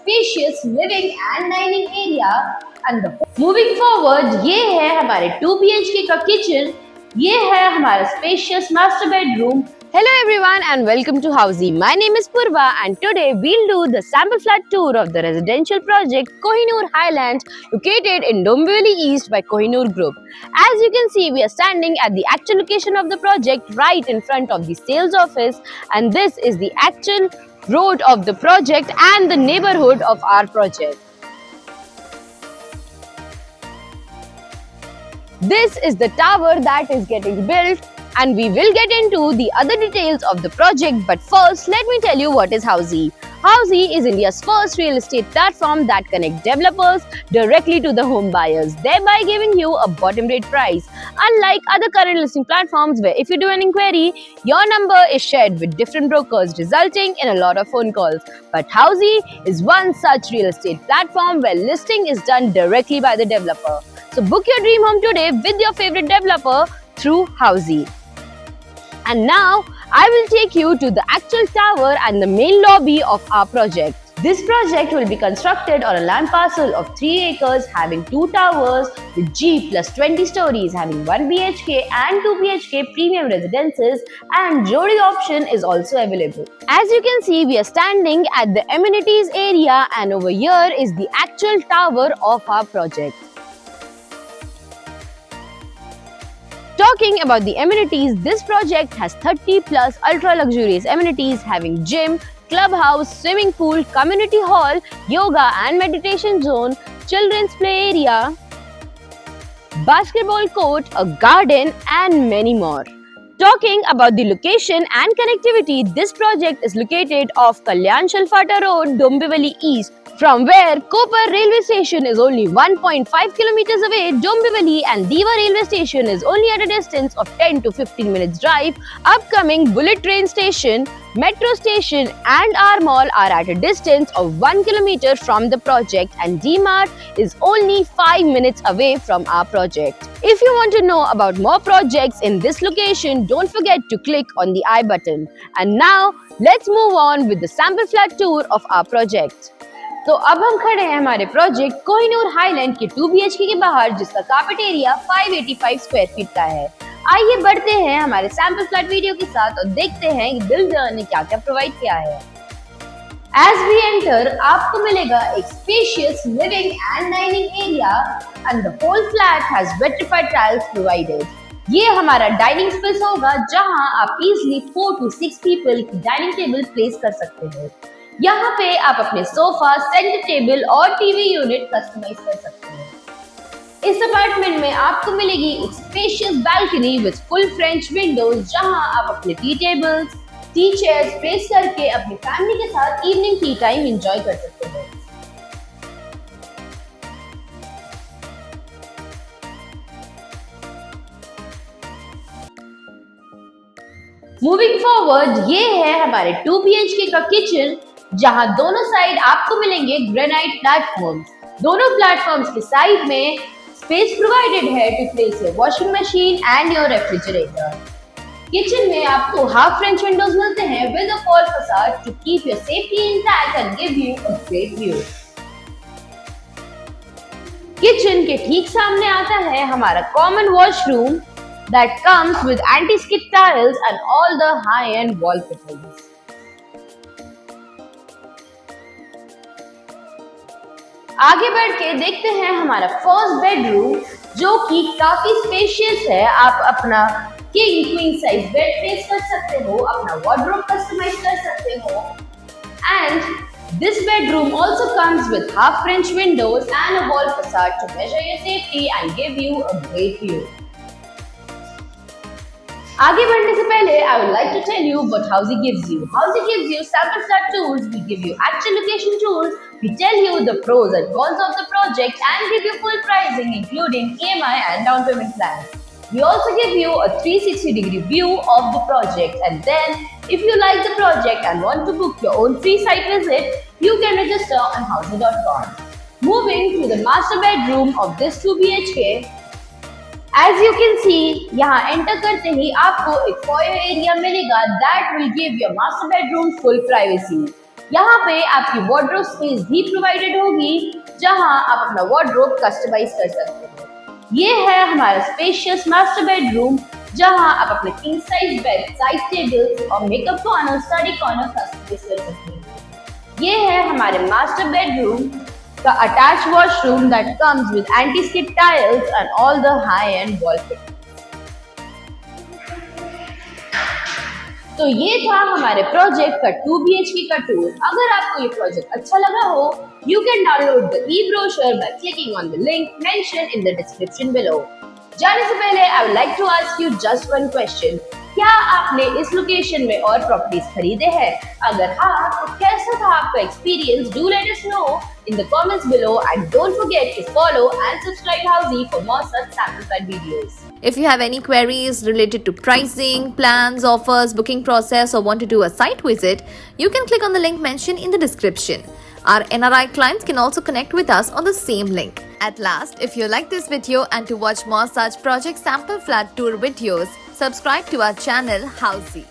spacious living and dining area and moving forward ये है हमारे 2 BHK का kitchen, ये है हमारा spacious master bedroom. Hello everyone and welcome to Housey. My name is Purva and today we'll do the sample flat tour of the residential project Kohinoor Highlands located in Dombivli East by Kohinoor Group. As you can see, we are standing at the actual location of the project right in front of the sales office, and this is the actual road of the project and the neighborhood of our project. This is the tower that is getting built, and we will get into the other details of the project, but first let me tell you what is Housey. Housey is India's first real estate platform that connects developers directly to the home buyers, thereby giving you a bottom rate price. Unlike other current listing platforms where if you do an inquiry, your number is shared with different brokers, resulting in a lot of phone calls. But Housey is one such real estate platform where listing is done directly by the developer. So book your dream home today with your favorite developer through Housey. And now I will take you to the actual tower and the main lobby of our project. This project will be constructed on a land parcel of 3 acres having 2 towers with G plus 20 stories, having 1 BHK and 2 BHK premium residences, and Jodi option is also available. As you can see, we are standing at the amenities area, and over here is the actual tower of our project. Talking about the amenities, this project has 30 plus ultra luxurious amenities having gym, clubhouse, swimming pool, community hall, yoga and meditation zone, children's play area, basketball court, a garden and many more. Talking about the location and connectivity, this project is located off Kalyan Shalfata Road, Dombivli East, from where Kopar railway station is only 1.5 kilometers away. Dombivli and Diva railway station is only at a distance of 10 to 15 minutes drive. Upcoming bullet train station, metro station and our mall are at a distance of 1 kilometer from the project, and D-Mart is only 5 minutes away from our project. If you want to know about more projects in this location, don't forget to click on the I button. And now let's move on with the sample flat tour of our project. तो अब हम खड़े हैं हमारे project Kohinoor highland के 2 BHK के बाहर, जिसका कार्पेट एरिया 585 स्क्वायर फीट का है। आइए बढ़ते हैं हमारे सैंपल फ्लैट वीडियो के साथ और देखते हैं कि बिल्डर ने क्या क्या प्रोवाइड किया है। As we enter, आपको मिलेगा एक spacious living and dining area and the whole flat has vitrified tiles provided. ये हमारा डाइनिंग स्पेस होगा जहां आप इजीली 4 to 6 पीपल की डाइनिंग टेबल प्लेस कर सकते हैं। यहाँ पे आप अपने सोफा, सेंटर टेबल और टीवी यूनिट कस्टमाइज कर सकते हैं। इस अपार्टमेंट में आपको मिलेगी एक spacious balcony with full French Windows, जहां आप अपने T tables, T chairs place करके अपनी फैमिली के साथ इवनिंग टी टाइम एंजॉय कर सकते हैं। मूविंग फॉरवर्ड, ये है हमारे 2 BHK का किचन, जहां दोनों साइड आपको मिलेंगे ग्रेनाइट प्लेटफॉर्म्स। दोनों प्लेटफॉर्म्स के साइड में स्पेस प्रोवाइडेड है to place your washing machine and your refrigerator. Kitchen में आपको हाफ फ्रेंच विंडोज मिलते हैं with a fall facade to keep your safety intact and give you a great view. Kitchen के ठीक सामने आता है हमारा common washroom that comes with anti-skid tiles and all the high-end wall fittings. आगे बढ़ के देखते हैं हमारा फर्स्ट बेडरूम, जो कि काफी स्पेशियस है। आप अपना king queen size bed place कर सकते हो, अपना वार्डरोब कस्टमाइज कर सकते हो, and this bedroom also comes with half French windows and a wall facade to measure your safety and give you a great view. आगे बढ़ने से पहले I would like to tell you what Housey gives you. Housey gives you sample flat tours, we give you actual location tours, we tell you the pros and cons of the project and give you full pricing including EMI and down payment plans. We also give you a 360-degree view of the project, and then if you like the project and want to book your own free site visit, you can register on housey.com. Moving to the master bedroom of this 2 BHK, As you can see, यहाँ enter करते ही आपको एक foyer area मिलेगा that will give your master bedroom full privacy. यहाँ पे आपकी wardrobe space भी provided होगी, जहाँ आप अपना वार्डरोब कस्टमाइज कर सकते हैं। ये है हमारा स्पेशियस मास्टर बेडरूम, जहाँ आप अपने king size bed, side tables और makeup corner, study corner customise कर सकते हैं। ये है हमारे मास्टर बेडरूम का attach washroom that comes with anti skid tiles and all the high end wall fittings. तो ये था हमारे प्रोजेक्ट का 2 BHK का टूर। अगर आपको ये प्रोजेक्ट अच्छा लगा हो, you can download the e-brochure by clicking on the link mentioned in the description below. जाने से पहले I would like to ask you just one question. क्या आपने इस लोकेशन में और प्रॉपर्टीज खरीदे हैं? अगर हाँ, तो कैसा था आपका experience? Do let us know in the comments below and don't forget to follow and subscribe Housey for more such sample videos. If you have any queries related to pricing, plans, offers, booking process, or want to do a site visit, you can click on the link mentioned in the description. Our NRI clients can also connect with us on the same link. At last, if you like this video and to watch more such project sample flat tour videos, subscribe to our channel Housey.